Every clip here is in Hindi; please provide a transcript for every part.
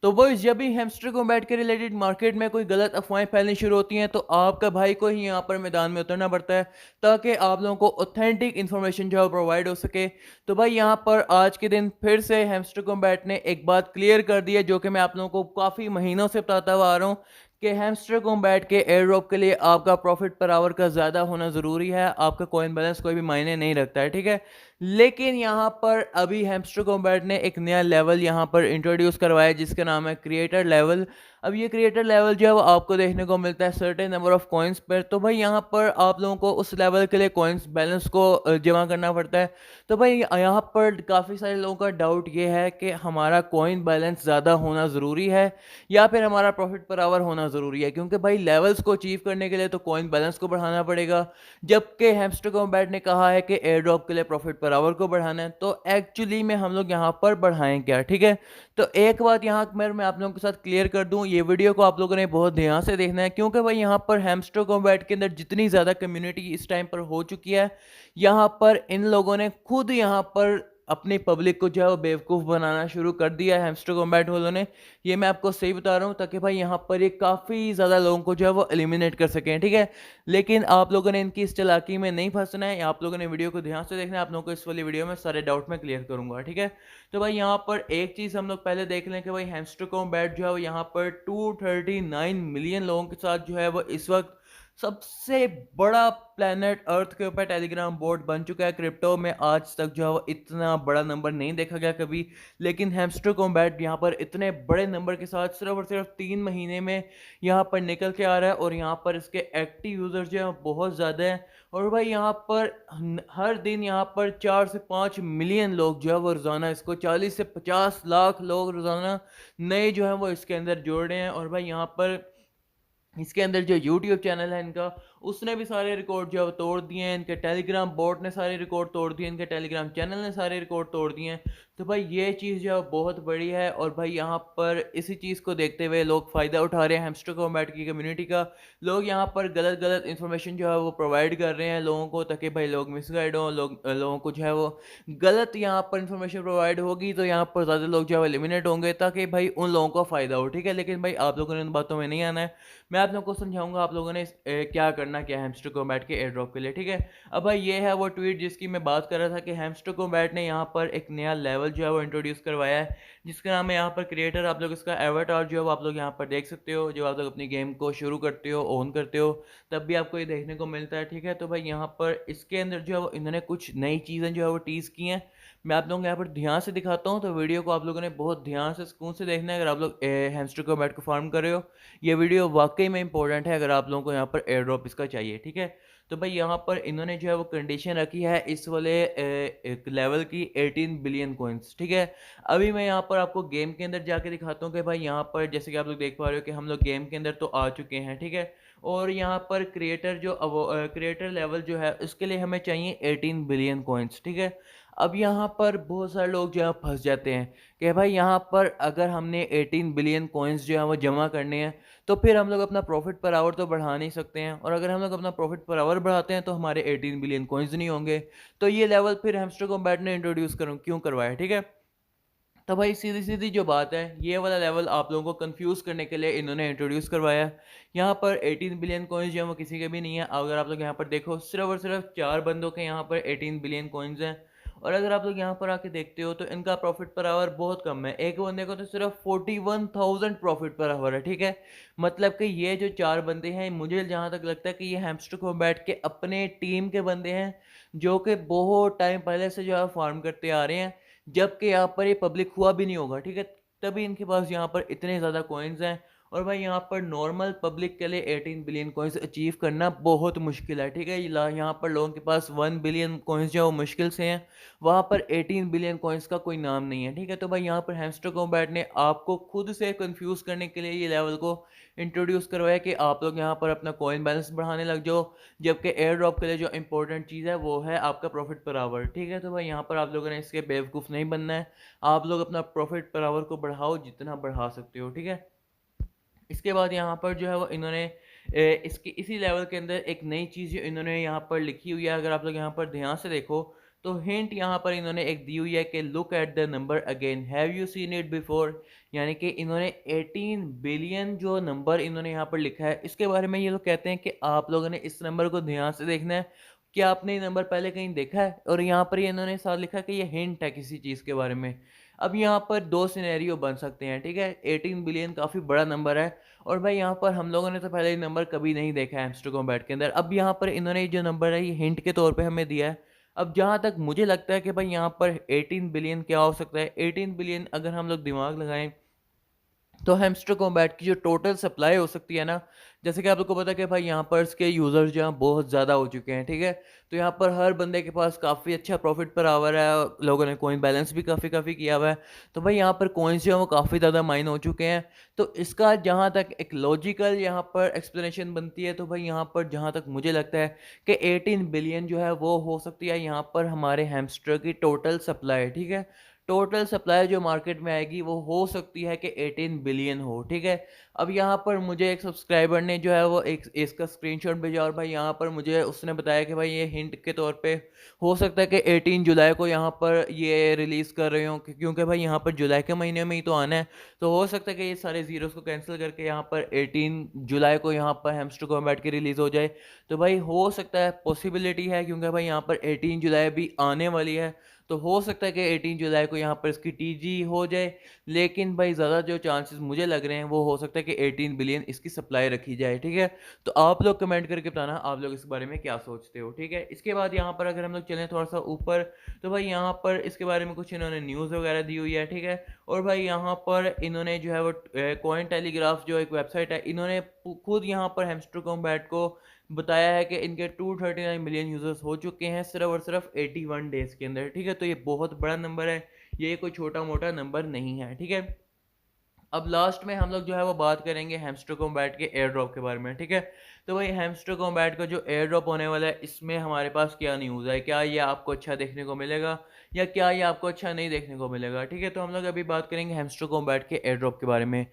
तो वो जब भी हैमस्टर कॉम्बैट के रिलेटेड मार्केट में कोई गलत अफवाहें फैलनी शुरू होती हैं तो आपका भाई को ही यहाँ पर मैदान में उतरना पड़ता है ताकि आप लोगों को ऑथेंटिक इन्फॉर्मेशन जो है प्रोवाइड हो सके। तो भाई यहाँ पर आज के दिन फिर से हैमस्टर कॉम्बैट ने एक बात क्लियर कर दी है जो कि मैं आप लोगों को काफ़ी महीनों से बताता हुआ आ रहा हूँ कि हैमस्टर कॉम्बैट के एयर ड्रॉप के लिए आपका प्रॉफिट पर आवर का ज़्यादा होना ज़रूरी है, आपका कॉइन बैलेंस कोई भी मायने नहीं रखता है, ठीक है। लेकिन यहाँ पर अभी हैमस्टर कॉम्बैट ने एक नया लेवल यहाँ पर इंट्रोड्यूस करवाया है जिसका नाम है क्रिएटर लेवल। अब ये क्रिएटर लेवल जो है वो आपको देखने को मिलता है सर्टेन नंबर ऑफ कॉइन्स पर। तो भाई यहाँ पर आप लोगों को उस लेवल के लिए कॉइन्स बैलेंस को जमा करना पड़ता है। तो भाई यहाँ पर काफ़ी सारे लोगों का डाउट ये है कि हमारा कॉइन बैलेंस ज़्यादा होना ज़रूरी है या फिर हमारा प्रॉफिट पर आवर होना ज़रूरी है, क्योंकि भाई लेवल्स को अचीव करने के लिए तो कॉइन बैलेंस को बढ़ाना पड़ेगा, जबकि हैमस्टर कॉम्बैट ने कहा है कि एयर ड्रॉप के लिए प्रॉफिट पर आवर को बढ़ाना है। तो एक्चुअली में हम लोग यहाँ पर बढ़ाएं क्या, ठीक है। तो एक बात यहाँ मैं आप लोगों के साथ क्लियर कर दूं, ये वीडियो को आप लोगों ने बहुत ध्यान से देखना है क्योंकि भाई यहाँ पर हैमस्टर कॉम्बैट के अंदर जितनी ज़्यादा कम्युनिटी इस टाइम पर हो चुकी है, यहाँ पर इन लोगों ने खुद यहाँ पर अपनी पब्लिक को जो है वो बेवकूफ़ बनाना शुरू कर दिया है हैमस्टर कॉम्बैट वालों ने। ये मैं आपको सही बता रहा हूँ ताकि भाई यहाँ पर ये काफ़ी ज़्यादा लोगों को जो है वो एलिमिनेट कर सकें, ठीक है। लेकिन आप लोगों ने इनकी इस चालाकी में नहीं फंसना है, आप लोगों ने वीडियो को ध्यान से देखना है। आप लोगों को इस वाली वीडियो में सारे डाउट मैं क्लियर करूंगा, ठीक है। तो भाई यहाँ पर एक चीज़ हम लोग पहले देख लें कि भाई हैमस्टर कॉम्बैट जो है वो यहाँ पर 239 मिलियन लोगों के साथ जो है वो इस वक्त सबसे बड़ा प्लेनेट अर्थ के ऊपर टेलीग्राम बोर्ड बन चुका है। क्रिप्टो में आज तक जो है वो इतना बड़ा नंबर नहीं देखा गया कभी, लेकिन हैमस्टर कॉम्बैट यहाँ पर इतने बड़े नंबर के साथ सिर्फ और सिर्फ 3 महीने में यहाँ पर निकल के आ रहा है और यहाँ पर इसके एक्टिव यूजर्स जो है बहुत ज़्यादा हैं। और भाई यहाँ पर हर दिन यहाँ पर 4 से 5 मिलियन लोग जो है वो रोज़ाना इसको 40 से 50 लाख लोग रोज़ाना नए जो है वो इसके अंदर जोड़ रहे हैं। और भाई यहाँ पर इसके अंदर जो यूट्यूब चैनल है इनका, उसने भी सारे रिकॉर्ड जो है वो तोड़ दिए हैं, इनके टेलीग्राम बोट ने सारे रिकॉर्ड तोड़ दिए, इनके टेलीग्राम चैनल ने सारे रिकॉर्ड तोड़ दिए हैं। तो भाई ये चीज़ जो है बहुत बड़ी है और भाई यहाँ पर इसी चीज़ को देखते हुए लोग फ़ायदा उठा रहे हैं हैमस्टर कॉम्बैट की कम्युनिटी का। लोग यहाँ पर गलत गलत इन्फॉर्मेशन जो है वो प्रोवाइड कर रहे हैं लोगों को ताकि भाई लोग मिसगाइड हों, लोगों को जो है वो गलत यहाँ पर इन्फॉर्मेशन प्रोवाइड होगी तो यहाँ पर ज़्यादा लोग जो है वो एलिमिनेट होंगे ताकि भाई उन लोगों को फ़ायदा हो, ठीक है। लेकिन भाई आप लोगों ने उन बातों में नहीं आना है, मैं आप लोगों को समझाऊंगा आप लोगों ने क्या करना क्या है हैमस्टर कॉम्बैट के एयर ड्रॉप के लिए, ठीक है। अब भाई ये है वो ट्वीट जिसकी मैं बात कर रहा था कि हैमस्टर कॉम्बैट ने यहाँ पर एक नया लेवल जो है वो इंट्रोड्यूस करवाया है जिसका नाम है यहाँ पर क्रिएटर। आप लोग इसका एवटार जो है वो आप लोग यहाँ पर देख सकते हो, जब आप लोग अपनी गेम को शुरू करते हो ऑन करते हो तब भी आपको ये देखने को मिलता है, ठीक है। तो भाई यहाँ पर इसके अंदर जो है वो इन्होंने कुछ नई चीज़ें जो है वो टीज़ की हैं, मैं आप लोगों को यहाँ पर ध्यान से दिखाता हूँ। तो वीडियो को आप लोगों ने बहुत ध्यान से सुकून से देखना है अगर आप लोग हैमस्टर कॉम्बैट को फार्म कर रहे हो। ये वीडियो वाकई में इंपॉर्टेंट है अगर आप लोगों को यहाँ पर एयर ड्रॉप इसका चाहिए, ठीक है। तो भाई यहाँ पर इन्होंने जो है वो कंडीशन रखी है इस वाले एक लेवल की 18 बिलियन कॉइन्स, ठीक है। अभी मैं यहाँ पर आपको गेम के अंदर जाके दिखाता हूँ कि भाई यहाँ पर जैसे कि आप लोग देख पा रहे हो कि हम लोग गेम के अंदर तो आ चुके हैं, ठीक है। और यहाँ पर क्रिएटर लेवल जो है उसके लिए हमें चाहिए 18 बिलियन कॉइन्स, ठीक है। अब यहाँ पर बहुत सारे लोग जो है फंस जाते हैं कि भाई यहाँ पर अगर हमने 18 बिलियन कॉइन्स जो है वो जमा करने हैं तो फिर हम लोग अपना प्रॉफिट पर आवर तो बढ़ा नहीं सकते हैं, और अगर हम लोग अपना प्रॉफिट पर आवर बढ़ाते हैं तो हमारे 18 बिलियन कॉइन्स नहीं होंगे। तो ये लेवल फिर हैमस्टर कॉम्बैट ने इंट्रोड्यूस करूँ क्यों करवाया, ठीक है। तो भाई सीधी सीधी जो बात है, ये वाला लेवल आप लोगों को कंफ्यूज करने के लिए इन्होंने इंट्रोड्यूस करवाया है। यहाँ पर 18 बिलियन कॉइन्स जो है वो किसी के भी नहीं है। अगर आप लोग यहाँ पर देखो सिर्फ और सिर्फ 4 बंदों के यहाँ पर 18 बिलियन कॉइन्स हैं। और अगर आप लोग यहाँ पर आके देखते हो तो इनका प्रॉफिट पर आवर बहुत कम है, एक बंदे को तो सिर्फ 41,000 प्रॉफिट पर आवर है, ठीक है। मतलब कि ये जो 4 बंदे हैं, मुझे जहाँ तक लगता है कि ये हैमस्टर कॉम्बैट के अपने टीम के बंदे हैं जो कि बहुत टाइम पहले से जो है फार्म करते आ रहे हैं, जबकि यहाँ पर ये पब्लिक हुआ भी नहीं होगा, ठीक है। तभी इनके पास यहाँ पर इतने ज़्यादा कॉइन्स हैं। और भाई यहाँ पर नॉर्मल पब्लिक के लिए 18 बिलियन कॉइन्स अचीव करना बहुत मुश्किल है, ठीक है। यहाँ पर लोगों के पास 1 बिलियन कॉइन्स जो है वो मुश्किल से हैं, वहाँ पर 18 बिलियन कॉइन्स का कोई नाम नहीं है, ठीक है। तो भाई यहाँ पर हैमस्टर कॉम्बैट ने आपको खुद से कंफ्यूज करने के लिए ये लेवल को इंट्रोड्यूस करवाया कि आप लोग यहाँ पर अपना कॉइन बैलेंस बढ़ाने लग जाओ, जबकि एयर ड्रॉप के लिए जो इंपॉर्टेंट चीज़ है वो है आपका प्रॉफिट पर आवर, ठीक है। तो भाई यहाँ पर आप लोगों ने इसके बेवकूफ़ नहीं बनना है, आप लोग अपना प्रॉफिट पर आवर को बढ़ाओ जितना बढ़ा सकते हो, ठीक है। इसके बाद यहाँ पर जो है वो इन्होंने इसके इसी लेवल के अंदर एक नई चीज़ जो इन्होंने यहाँ पर लिखी हुई है, अगर आप लोग यहाँ पर ध्यान से देखो तो हिंट यहाँ पर इन्होंने एक दी हुई है कि look at the number again, have you seen it before, यानी कि इन्होंने 18 बिलियन जो नंबर इन्होंने यहाँ पर लिखा है, इसके बारे में ये लोग कहते हैं कि आप लोगों ने इस नंबर को ध्यान से देखना है, क्या आपने ये नंबर पहले कहीं देखा है। और यहाँ पर ये इन्होंने साथ लिखा कि ये हिंट है किसी चीज़ के बारे में। अब यहाँ पर दो सिनेरियो बन सकते हैं, ठीक है। 18 बिलियन काफ़ी बड़ा नंबर है, और भाई यहाँ पर हम लोगों ने तो पहले ये नंबर कभी नहीं देखा है हैमस्टर कॉम्बैट के अंदर। अब यहाँ पर इन्होंने जो नंबर है ये हिंट के तौर पे हमें दिया है। अब जहाँ तक मुझे लगता है कि भाई यहाँ पर 18 बिलियन क्या हो सकता है, 18 बिलियन अगर हम लोग दिमाग लगाएं तो हैमस्टर कॉम्बैट की जो टोटल सप्लाई हो सकती है ना, जैसे कि आप लोग को पता है कि भाई यहाँ पर इसके यूज़र्स जो हैं बहुत ज़्यादा हो चुके हैं, ठीक है। तो यहाँ पर हर बंदे के पास काफ़ी अच्छा प्रॉफिट पर आवर है, लोगों ने कॉइन बैलेंस भी काफ़ी काफ़ी किया हुआ है। तो भाई यहाँ पर कॉइन्स जो हैं वो काफ़ी ज़्यादा माइन हो चुके हैं। तो इसका जहाँ तक एक लॉजिकल यहाँ पर एक्सप्लेनेशन बनती है, तो भाई यहाँ पर जहाँ तक मुझे लगता है कि 18 बिलियन जो है वो हो सकती है यहाँ पर हमारे हैमस्टर की टोटल सप्लाई, ठीक है। टोटल सप्लाई जो मार्केट में आएगी वो हो सकती है कि 18 बिलियन हो, ठीक है। अब यहाँ पर मुझे एक सब्सक्राइबर ने जो है वो एक इसका स्क्रीनशॉट भेजा, और भाई यहाँ पर मुझे उसने बताया कि भाई ये हिंट के तौर पे हो सकता है कि 18 जुलाई को यहाँ पर ये रिलीज़ कर रहे हो, क्योंकि भाई यहाँ पर जुलाई के महीने में ही तो आना है। तो हो सकता है कि ये सारे जीरोस को कैंसिल करके यहाँ पर 18 जुलाई को यहाँ पर हैमस्टर कॉम्बैट की रिलीज़ हो जाए। तो भाई हो सकता है, पॉसिबिलिटी है, क्योंकि भाई यहाँ पर 18 जुलाई भी आने वाली है। तो हो सकता है कि 18 जुलाई को यहाँ पर इसकी टीजी हो जाए, लेकिन भाई ज़्यादा जो चांसेस मुझे लग रहे हैं वो हो सकता है कि 18 बिलियन इसकी सप्लाई रखी जाए, ठीक है। तो आप लोग कमेंट करके बताना आप लोग इस बारे में क्या सोचते हो, ठीक है। इसके बाद यहाँ पर अगर हम लोग चलें थोड़ा सा ऊपर, तो भाई यहाँ पर इसके बारे में कुछ इन्होंने न्यूज़ वगैरह दी हुई है, ठीक है। और भाई यहाँ पर इन्होंने जो है वो कॉइन टेलीग्राफ जो एक वेबसाइट है, इन्होंने खुद यहाँ पर हैमस्टर कॉम्बैट को बताया है कि इनके 239 मिलियन यूज़र्स हो चुके हैं सिर्फ और सिर्फ 81 डेज़ के अंदर, ठीक है। तो ये बहुत बड़ा नंबर है, ये कोई छोटा मोटा नंबर नहीं है, ठीक है। अब लास्ट में हम लोग जो है वो बात करेंगे हैमस्टर कॉम्बैट के एयर ड्रॉप के बारे में, ठीक है। तो भाई हैमस्टर कॉम्बैट का जो एयर ड्रॉप होने वाला है, इसमें हमारे पास क्या न्यूज़ है, क्या ये आपको अच्छा देखने को मिलेगा या क्या ये आपको अच्छा नहीं देखने को मिलेगा, ठीक है। तो हम लोग अभी बात करेंगे हैमस्टर कॉम्बैट के एयर ड्रॉप के बारे में।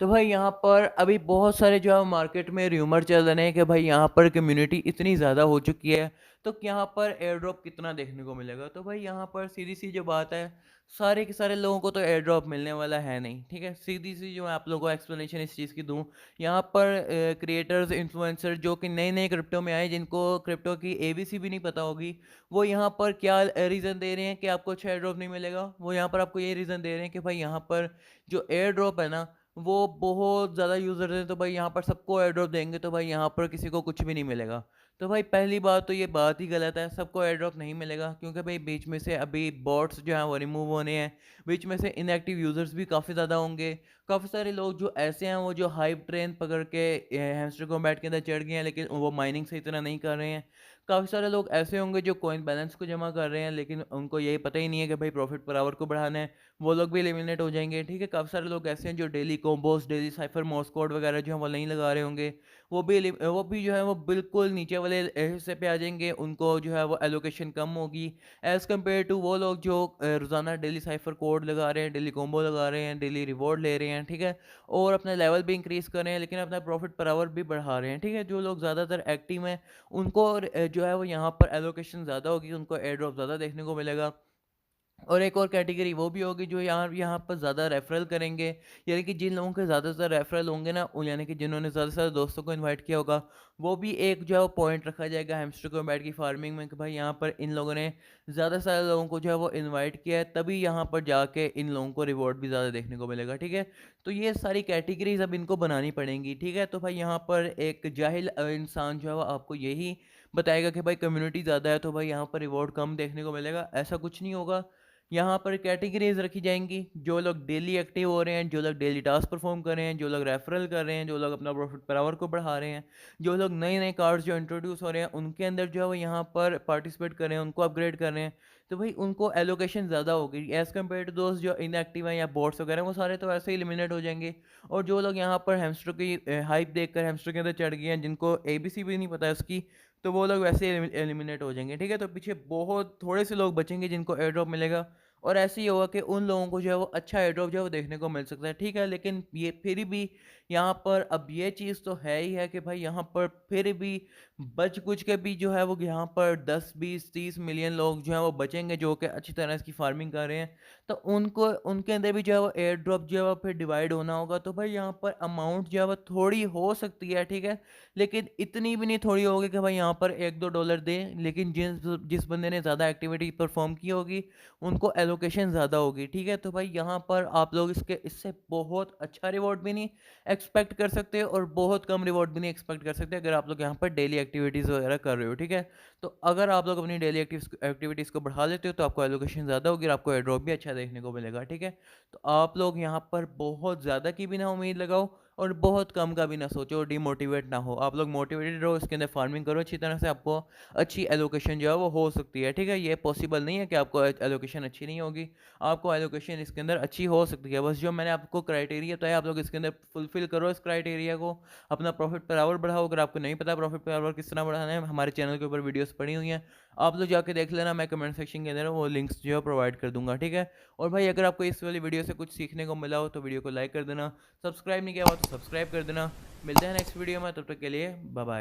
तो भाई यहाँ पर अभी बहुत सारे जो है मार्केट में र्यूमर चल रहे हैं कि भाई यहाँ पर कम्युनिटी इतनी ज़्यादा हो चुकी है, तो यहाँ पर एयर ड्रॉप कितना देखने को मिलेगा। तो भाई यहाँ पर सीधी सी जो बात है, सारे के सारे लोगों को तो एयर ड्रॉप मिलने वाला है नहीं, ठीक है। सीधी सी जो मैं आप लोगों को एक्सप्लेनेशन इस चीज़ की दूं, यहाँ पर क्रिएटर्स इन्फ्लुएंसर जो कि नए नए क्रिप्टो में आए, जिनको क्रिप्टो की एबीसी भी नहीं पता होगी, वो यहाँ पर क्या रीज़न दे रहे हैं कि आपको अच्छा एयर ड्रॉप नहीं मिलेगा। वो यहाँ पर आपको ये रीज़न दे रहे हैं कि भाई यहाँ पर जो एयर ड्रॉप है ना, वो बहुत ज़्यादा यूज़र हैं, तो भाई यहाँ पर सबको एयर ड्रॉप देंगे, तो भाई यहाँ पर किसी को कुछ भी नहीं मिलेगा। तो भाई पहली बात तो ये बात ही गलत है, सबको एयर ड्रॉप नहीं मिलेगा, क्योंकि भाई बीच में से अभी बॉट्स जो हैं वो रिमूव होने हैं, बीच में से इनएक्टिव यूज़र्स भी काफ़ी ज़्यादा होंगे। काफ़ी सारे लोग जो ऐसे हैं वो जो हाइप ट्रेन पकड़ के हैमस्टर कॉम्बैट के अंदर चढ़ गए हैं, लेकिन वो माइनिंग सही तरह नहीं कर रहे हैं। काफ़ी सारे लोग ऐसे होंगे जो कॉइन बैलेंस को जमा कर रहे हैं, लेकिन उनको यही पता ही नहीं है कि भाई प्रॉफिट पर आवर को बढ़ाना है, वो लोग भी एलिमिनेट हो जाएंगे, ठीक है। काफ़ी सारे लोग ऐसे हैं जो daily combos, daily cipher Morse code वगैरह जो है वो नहीं लगा रहे होंगे, वो भी जो है वो बिल्कुल नीचे वाले हिस्से पे आ जाएंगे, उनको जो है वो एलोकेशन कम होगी एज़ कम्पेयर टू वो लोग जो रोज़ाना डेली साइफर कोड लगा रहे हैं, डेली कॉम्बो लगा रहे हैं, डेली रिवॉर्ड ले रहे हैं, ठीक है। और अपना लेवल भी इंक्रीज़ कर रहे हैं, लेकिन अपना प्रॉफिट पर आवर भी बढ़ा रहे हैं, ठीक है। जो लोग ज़्यादातर एक्टिव हैं उनको जो है वो यहाँ पर एलोकेशन ज़्यादा होगी, उनको एयर ड्रॉप ज़्यादा देखने को मिलेगा। और एक और कैटेगरी वो भी होगी जो यहाँ यहाँ पर ज़्यादा रेफरल करेंगे, यानी कि जिन लोगों के ज़्यादातर रेफरल होंगे ना, यानी कि जिन्होंने ज़्यादा से ज़्यादा दोस्तों को इनवाइट किया होगा, वो भी एक जो है वो पॉइंट रखा जाएगा हैमस्टर कॉम्बैट की फार्मिंग में कि भाई यहाँ पर इन लोगों ने ज़्यादा से ज़्यादा लोगों को जो है वो इन्वाइट किया है, तभी यहाँ पर जाके इन लोगों को रिवॉर्ड भी ज़्यादा देखने को मिलेगा, ठीक है। तो ये सारी कैटेगरीज अब इनको बनानी पड़ेंगी, ठीक है। तो भाई यहाँ पर एक जाहिल इंसान जो है वो आपको यही बताएगा कि भाई कम्युनिटी ज़्यादा है तो भाई यहाँ पर रिवॉर्ड कम देखने को मिलेगा, ऐसा कुछ नहीं होगा। यहाँ पर कैटेगरीज रखी जाएंगी, जो लोग डेली एक्टिव हो रहे हैं, जो लोग डेली टास्क परफॉर्म कर रहे हैं, जो लोग रेफरल कर रहे हैं, जो लोग अपना प्रॉफिट पर आवर को बढ़ा रहे हैं, जो लोग नए नए कार्ड्स जो इंट्रोड्यूस हो रहे हैं उनके अंदर जो है वो यहाँ पर पार्टिसिपेट कर रहे हैं, उनको अपग्रेड कर रहे हैं, तो भाई उनको एलोकेशन ज़्यादा होगी एज़ कम्पेयर टू दोस्त जो इनएक्टिव हैं या बोट्स वगैरह, वो सारे तो ऐसे ही एलिमिनेट हो जाएंगे। और जो लोग यहाँ पर हैमस्टर की हाइप देख कर हैमस्टर के अंदर चढ़ गए हैं, जिनको एबीसी भी नहीं पता है उसकी, तो वो लोग वैसे ही एलिमिनेट हो जाएंगे, ठीक है। तो पीछे बहुत थोड़े से लोग बचेंगे जिनको एयर ड्रॉप मिलेगा, और ऐसे ही होगा कि उन लोगों को जो है वो अच्छा एयर ड्रॉप जो है वो देखने को मिल सकता है, ठीक है? लेकिन ये फिर भी यहाँ पर अब ये चीज़ तो है ही है कि भाई यहाँ पर फिर भी बच-कुछ के भी जो है वो यहाँ पर 10, 20, 30 मिलियन लोग जो हैं वो बचेंगे जो कि अच्छी तरह इसकी फार्मिंग कर रहे हैं। तो उनको उनके अंदर भी जो है वो एयर ड्रॉप जो है वो फिर डिवाइड होना होगा। तो भाई यहाँ पर अमाउंट जो है वो थोड़ी हो सकती है, ठीक है? लेकिन इतनी भी नहीं थोड़ी होगी कि भाई यहाँ पर 1-2 डॉलर दें, लेकिन जिस बंदे ने ज़्यादा एक्टिविटी परफ़ॉर्म की होगी, उनको एलोकेशन ज़्यादा होगी, ठीक है? तो भाई यहाँ पर आप लोग इससे बहुत अच्छा रिवॉर्ड भी नहीं एक्सपेक्ट कर सकते और बहुत कम रिवॉर्ड भी नहीं एक्सपेक्ट कर सकते अगर आप लोग यहाँ पर डेली एक्टिविटीज़ वगैरह कर रहे हो, ठीक है? तो अगर आप लोग अपनी डेली एक्टिविटीज़ को बढ़ा लेते हो तो आपको एलोकेशन ज़्यादा होगी और आपको एयर ड्रॉप भी अच्छा देखने को मिलेगा, ठीक है? तो आप लोग यहाँ पर बहुत ज़्यादा की भी ना उम्मीद लगाओ और बहुत कम का भी ना सोचो और डिमोटिवेट ना हो। आप लोग मोटिवेटेड रहो, इसके अंदर फार्मिंग करो अच्छी तरह से, आपको अच्छी एलोकेशन जो है वो हो सकती है, ठीक है? ये पॉसिबल नहीं है कि आपको एलोकेशन अच्छी नहीं होगी, आपको एलोकेशन इसके अंदर अच्छी हो सकती है। बस जो मैंने आपको क्राइटेरिया बताया आप लोग इसके अंदर फुलफ़िल करो इस क्राइटेरिया को, अपना प्रॉफ़िट पर आवर बढ़ाओ। अगर आपको नहीं पता प्रॉफ़िट पर आवर किस तरह बढ़ाना है, हमारे चैनल के ऊपर वीडियोज़ पड़ी हुई हैं, आप लोग जाके देख लेना, मैं कमेंट सेक्शन के अंदर वो लिंक्स जो है प्रोवाइड कर दूँगा, ठीक है? और भाई अगर आपको इस वाली वीडियो से कुछ सीखने को मिला हो तो वीडियो को लाइक कर देना, सब्सक्राइब नहीं किया हुआ तो सब्सक्राइब कर देना। मिलते हैं नेक्स्ट वीडियो में, तब तक के लिए बाय बाय।